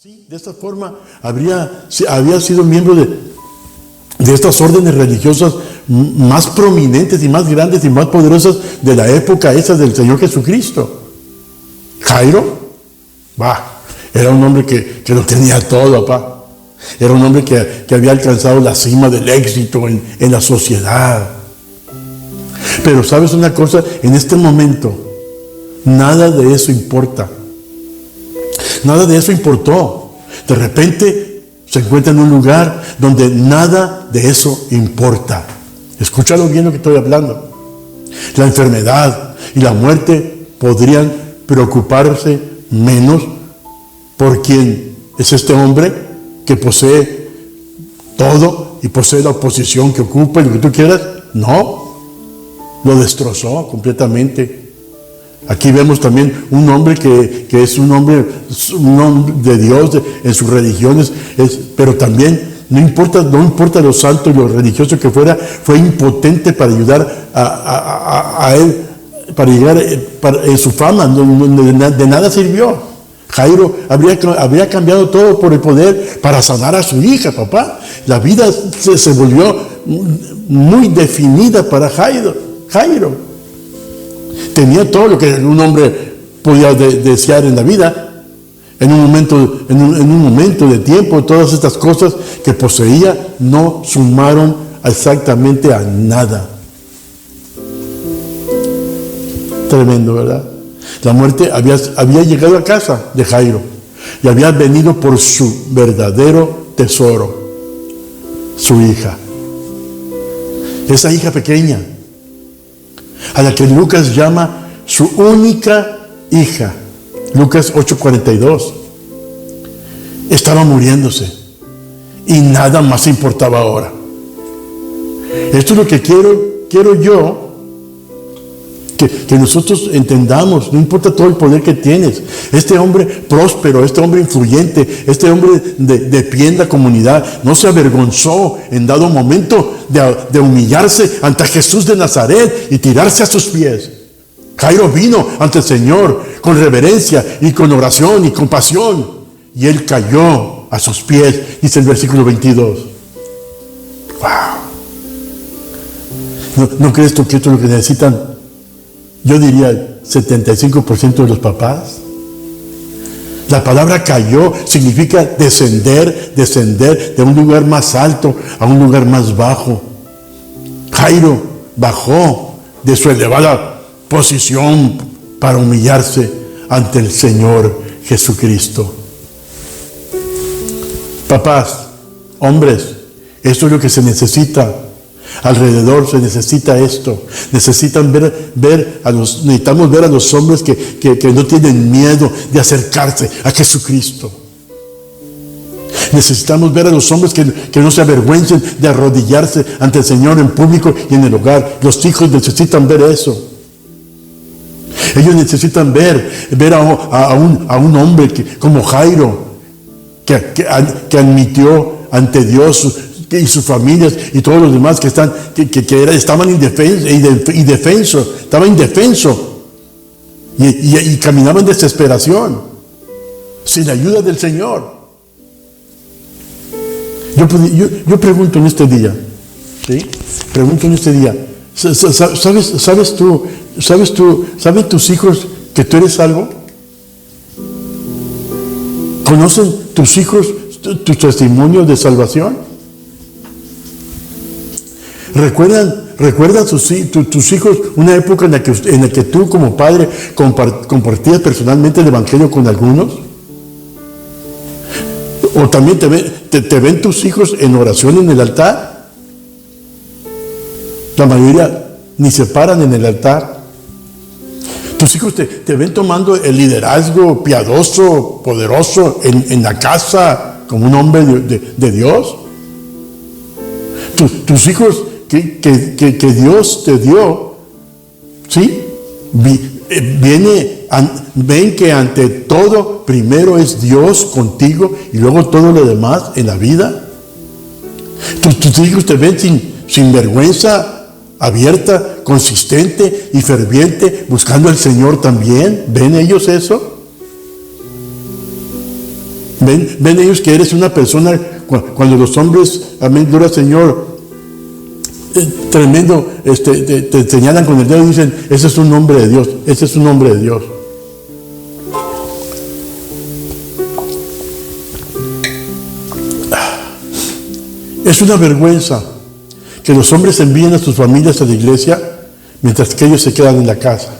Sí, de esta forma había sido miembro de estas órdenes religiosas más prominentes y más grandes y más poderosas de la época esa del Señor Jesucristo. Jairo, era un hombre que lo tenía todo, papá. Era un hombre que había alcanzado la cima del éxito en la sociedad. Pero ¿sabes una cosa? En este momento, nada de eso importa. Nada de eso importó. De repente se encuentra en un lugar donde nada de eso importa. Escúchalo bien lo que estoy hablando. La enfermedad y la muerte podrían preocuparse menos por quien es este hombre que posee todo y posee la posición que ocupa y lo que tú quieras. No, lo destrozó completamente. Aquí vemos también un hombre que es un hombre de Dios en sus religiones, pero también no importa lo santo y lo religioso que fuera, fue impotente para ayudar a él, para llegar en su fama, de nada sirvió. Jairo habría cambiado todo por el poder para sanar a su hija, papá. La vida se volvió muy definida para Jairo. Tenía todo lo que un hombre podía desear en la vida. En un momento de tiempo, todas estas cosas que poseía no sumaron exactamente a nada. Tremendo, ¿verdad? La muerte había llegado a casa de Jairo y había venido por su verdadero tesoro, su hija. Esa hija pequeña, a la que Lucas llama su única hija. Lucas 8:42. Estaba muriéndose y nada más importaba ahora. Esto es lo que quiero yo que nosotros entendamos. No importa todo el poder que tienes. Este hombre próspero, este hombre influyente, este hombre de pie en la comunidad, no se avergonzó en dado momento de humillarse ante Jesús de Nazaret y tirarse a sus pies. Jairo vino ante el Señor con reverencia y con oración y compasión, y él cayó a sus pies, dice el versículo 22. ¡Wow! ¿No crees tú que esto es lo que necesitan? Yo diría el 75% de los papás. La palabra cayó significa descender de un lugar más alto a un lugar más bajo. Jairo bajó de su elevada posición para humillarse ante el Señor Jesucristo. Papás, hombres, esto es lo que se necesita. Alrededor se necesita esto. Necesitamos ver a los hombres que no tienen miedo de acercarse a Jesucristo. Necesitamos ver a los hombres que no se avergüencen de arrodillarse ante el Señor en público y en el hogar. Los hijos necesitan ver eso. Ellos necesitan ver a un hombre como Jairo, que admitió ante Dios y sus familias y todos los demás que estaban indefensos, estaban indefensos y caminaban en desesperación, sin la ayuda del Señor. Yo pregunto en este día, ¿sí? ¿Saben tus hijos que tú eres algo? ¿Conocen tus hijos tu testimonio de salvación? ¿Recuerdan tus hijos una época en la que tú como padre compartías personalmente el evangelio con algunos? ¿O también te ven tus hijos en oración en el altar? La mayoría ni se paran en el altar. Tus hijos te ven tomando el liderazgo piadoso, poderoso en la casa como un hombre de Dios. Tus hijos que Dios te dio, ¿sí? Ven que ante todo primero es Dios contigo y luego todo lo demás en la vida. Tus hijos te ven sin vergüenza, abierta, consistente y ferviente, buscando al Señor también. ¿Ven ellos eso? Ven ellos que eres una persona, cuando los hombres, amén, gloria al Señor, tremendo, te señalan con el dedo y dicen, ese es un hombre de Dios, ese es un hombre de Dios. Es una vergüenza que los hombres envíen a sus familias a la iglesia mientras que ellos se quedan en la casa.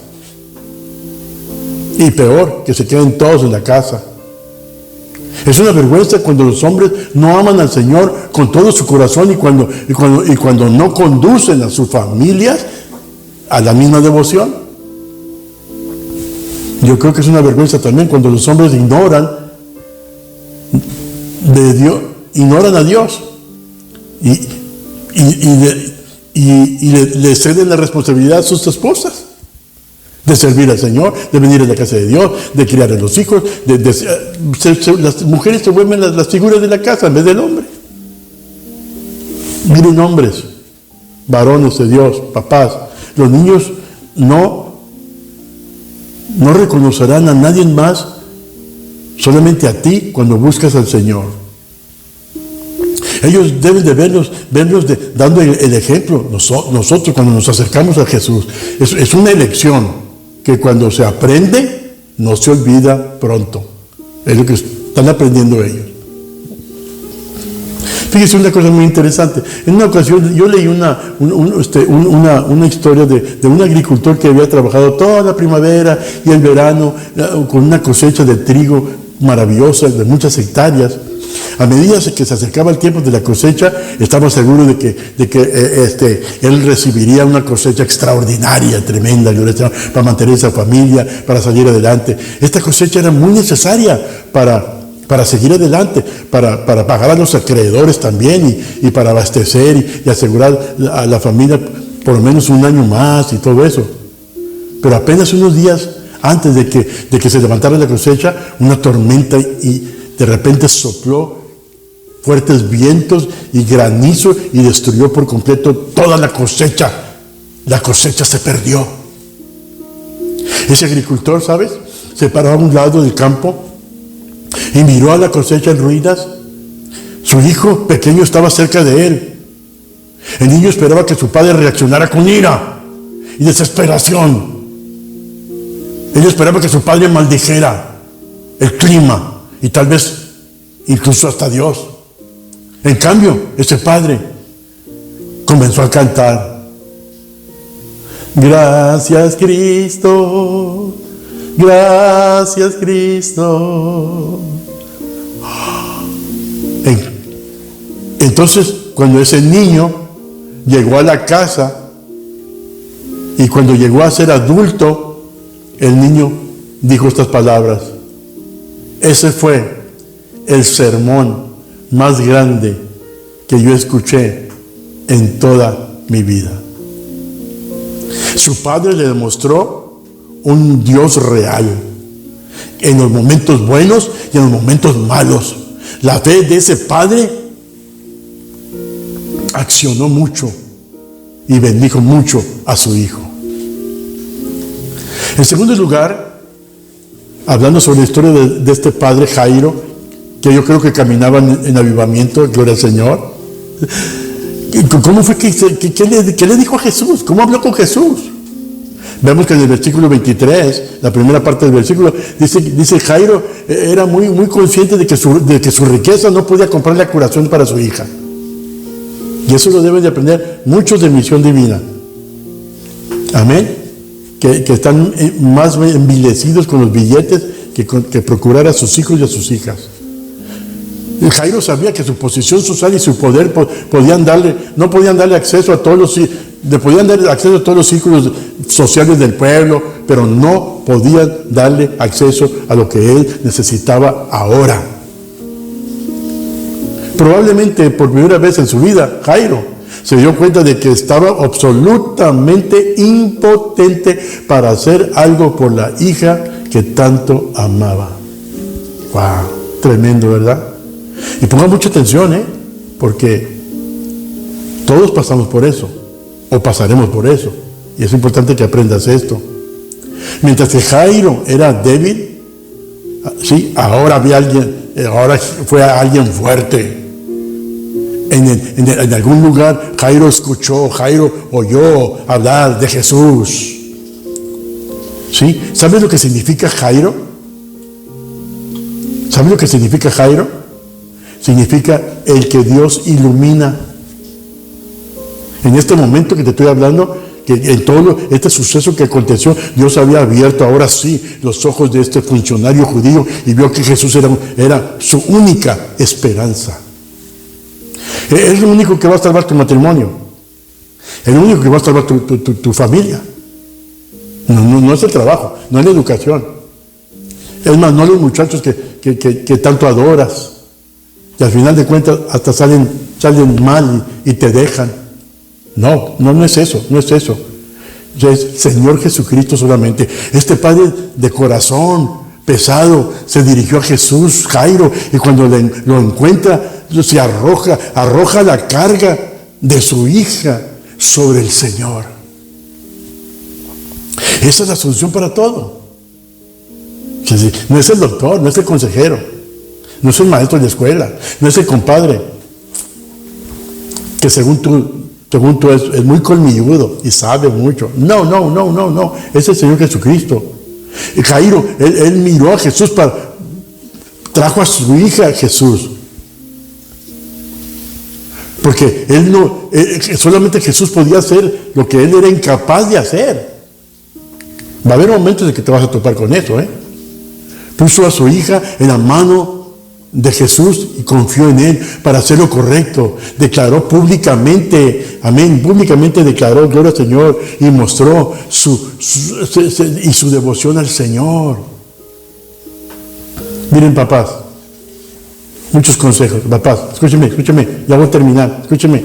Y peor, que se queden todos en la casa. Es una vergüenza cuando los hombres no aman al Señor con todo su corazón y cuando no conducen a sus familias a la misma devoción. Yo creo que es una vergüenza también cuando los hombres ignoran a Dios y le ceden la responsabilidad a sus esposas de servir al Señor, de venir a la casa de Dios, de criar a los hijos. Las mujeres se vuelven las figuras de la casa en vez del hombre. Miren, hombres, varones de Dios, papás, los niños no reconocerán a nadie más, solamente a ti cuando buscas al Señor. Ellos deben de vernos dando el ejemplo. Nosotros cuando nos acercamos a Jesús, es una elección que cuando se aprende, no se olvida pronto. Es lo que están aprendiendo ellos. Fíjese una cosa muy interesante. En una ocasión yo leí una historia de un agricultor que había trabajado toda la primavera y el verano con una cosecha de trigo maravillosa de muchas hectáreas. A medida que se acercaba el tiempo de la cosecha, estaba seguro de que él recibiría una cosecha extraordinaria, tremenda, para mantener esa familia, para salir adelante. Esta cosecha era muy necesaria para seguir adelante, para pagar a los acreedores también y para abastecer y asegurar a la familia por lo menos un año más y todo eso. Pero apenas unos días antes de que se levantara la cosecha, una tormenta y de repente sopló fuertes vientos y granizo y destruyó por completo toda la cosecha. La cosecha se perdió. Ese agricultor, ¿sabes?, se paró a un lado del campo y miró a la cosecha en ruinas. Su hijo pequeño estaba cerca de él. El niño esperaba que su padre reaccionara con ira y desesperación. Él esperaba que su padre maldijera el clima y tal vez incluso hasta Dios. En cambio, ese padre comenzó a cantar: gracias Cristo, gracias Cristo. Entonces, cuando ese niño llegó a la casa y cuando llegó a ser adulto, el niño dijo estas palabras: ese fue el sermón más grande que yo escuché en toda mi vida. Su padre le demostró un Dios real en los momentos buenos y en los momentos malos. La fe de ese padre accionó mucho y bendijo mucho a su hijo. En segundo lugar, hablando sobre la historia de este padre Jairo, que yo creo que caminaba en avivamiento, gloria al Señor. ¿Cómo fue qué le dijo a Jesús? ¿Cómo habló con Jesús? Vemos que en el versículo 23, la primera parte del versículo, dice Jairo era muy, muy consciente de que su riqueza no podía comprar la curación para su hija. Y eso lo deben de aprender muchos de Misión Divina. Amén. Que están más envilecidos con los billetes que procurar a sus hijos y a sus hijas. Jairo sabía que su posición social y su poder no podían darle acceso a todos los círculos sociales del pueblo, pero no podían darle acceso a lo que él necesitaba ahora. Probablemente por primera vez en su vida, Jairo se dio cuenta de que estaba absolutamente impotente para hacer algo por la hija que tanto amaba. ¡Wow! Tremendo, ¿verdad? Y ponga mucha atención, porque todos pasamos por eso, o pasaremos por eso, y es importante que aprendas esto. Mientras que Jairo era débil, sí, ahora había alguien ahora fue a alguien fuerte. En algún lugar Jairo escuchó, Jairo oyó hablar de Jesús. ¿Sí? ¿Sabes lo que significa Jairo? ¿Sabes lo que significa Jairo? Significa el que Dios ilumina. En este momento que te estoy hablando, que en todo este suceso que aconteció, Dios había abierto ahora sí los ojos de este funcionario judío y vio que Jesús era su única esperanza. Es lo único que va a salvar tu matrimonio. Es lo único que va a salvar tu familia. No es el trabajo, no es la educación. Es más, no los muchachos que tanto adoras. Y al final de cuentas hasta salen mal y te dejan. No es eso, no es eso. Es Señor Jesucristo solamente. Este padre de corazón pesado se dirigió a Jesús, Jairo, y cuando lo encuentra, se arroja la carga de su hija sobre el Señor. Esa es la solución para todo. No es el doctor, no es el consejero, no es el maestro de la escuela, no es el compadre que según tú es muy colmilludo y sabe mucho. No. Es el Señor Jesucristo. Y Jairo, él miró a Jesús, trajo a su hija a Jesús. Porque solamente Jesús podía hacer lo que él era incapaz de hacer. Va a haber momentos en que te vas a topar con eso, Puso a su hija en la mano de Jesús y confió en él para hacer lo correcto. Declaró públicamente, amén, públicamente declaró gloria al Señor y mostró su devoción al Señor. Miren, papás, muchos consejos. Papás, escúcheme, ya voy a terminar. Escúcheme,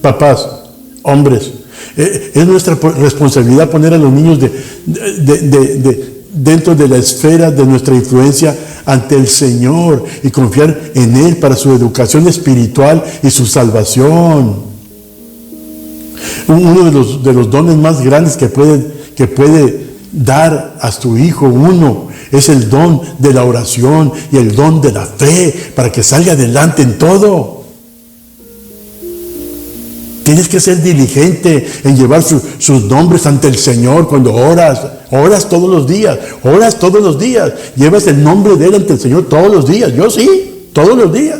papás, hombres, es nuestra responsabilidad poner a los niños dentro de la esfera de nuestra influencia ante el Señor y confiar en Él para su educación espiritual y su salvación. Uno de los dones más grandes que puede dar a su hijo es el don de la oración y el don de la fe para que salga adelante en todo. Tienes que ser diligente en llevar sus nombres ante el Señor cuando oras. Oras todos los días. Llevas el nombre de Él ante el Señor todos los días. Yo sí, todos los días.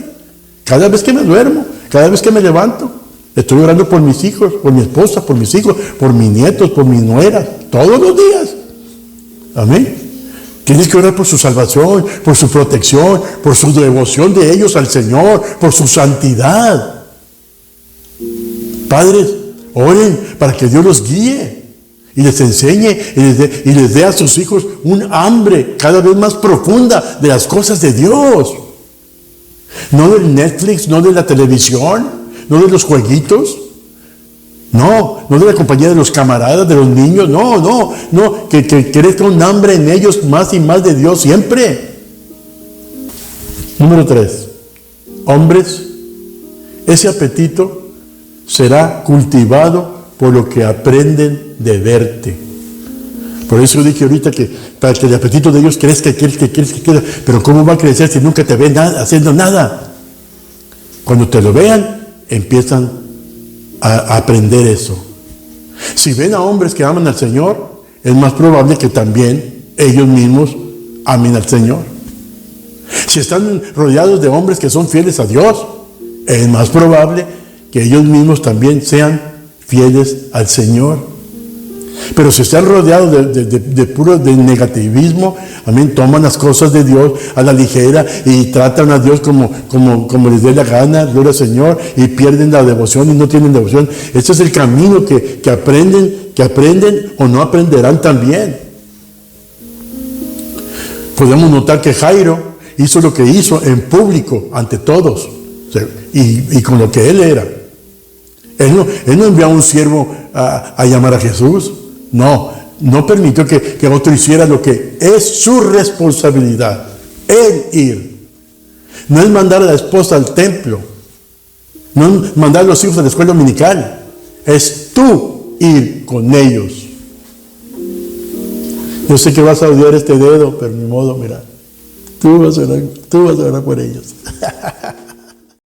Cada vez que me duermo, cada vez que me levanto. Estoy orando por mis hijos, por mi esposa, por mis hijos, por mis nietos, por mis nueras. Todos los días. Amén. Tienes que orar por su salvación, por su protección, por su devoción de ellos al Señor, por su santidad. Padres, oren para que Dios los guíe y les enseñe y les dé a sus hijos un hambre cada vez más profunda de las cosas de Dios. No del Netflix, no de la televisión, no de los jueguitos, no de la compañía de los camaradas, de los niños, no, que crezca un hambre en ellos más y más de Dios siempre. Número 3, hombres, ese apetito será cultivado por lo que aprenden de verte. Por eso dije ahorita que para que el apetito de ellos crezca. Pero ¿cómo va a crecer si nunca te ven haciendo nada? Cuando te lo vean, empiezan a aprender eso. Si ven a hombres que aman al Señor, es más probable que también ellos mismos amen al Señor. Si están rodeados de hombres que son fieles a Dios, es más probable que ellos mismos también sean fieles al Señor. Pero si están rodeados de puro negativismo, amén, toman las cosas de Dios a la ligera y tratan a Dios como les dé la gana, gloria al Señor, y pierden la devoción y no tienen devoción. Este es el camino que aprenden o no aprenderán también. Podemos notar que Jairo hizo lo que hizo en público ante todos, y con lo que él era. Él no envió a un siervo a llamar a Jesús. No permitió que otro hiciera lo que es su responsabilidad. Él ir. No es mandar a la esposa al templo. No es mandar a los hijos a la escuela dominical. Es tú ir con ellos. Yo sé que vas a odiar este dedo, pero ni modo, mira. Tú vas a orar por ellos.